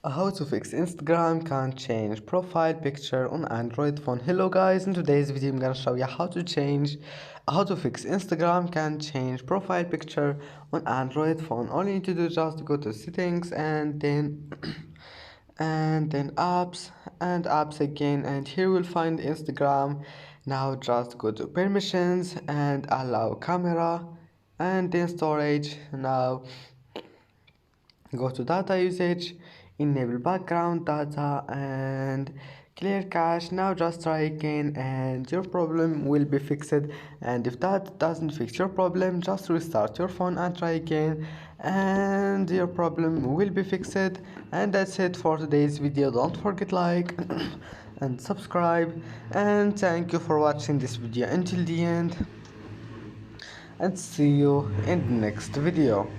How to fix Instagram can't change profile picture on Android phone. Hello guys, in today's video I'm gonna show you how to fix Instagram can't change profile picture on Android phone. All you need to do is just go to settings and then apps again, and here we'll find Instagram. Now just go to permissions and allow camera and then storage. Now go to data usage, enable background data and clear cache. Now just try again and your problem will be fixed, and if that doesn't fix your problem, just restart your phone and try again and your problem will be fixed. And that's it for today's video. Don't forget like and subscribe, and thank you for watching this video until the end, and see you in the next video.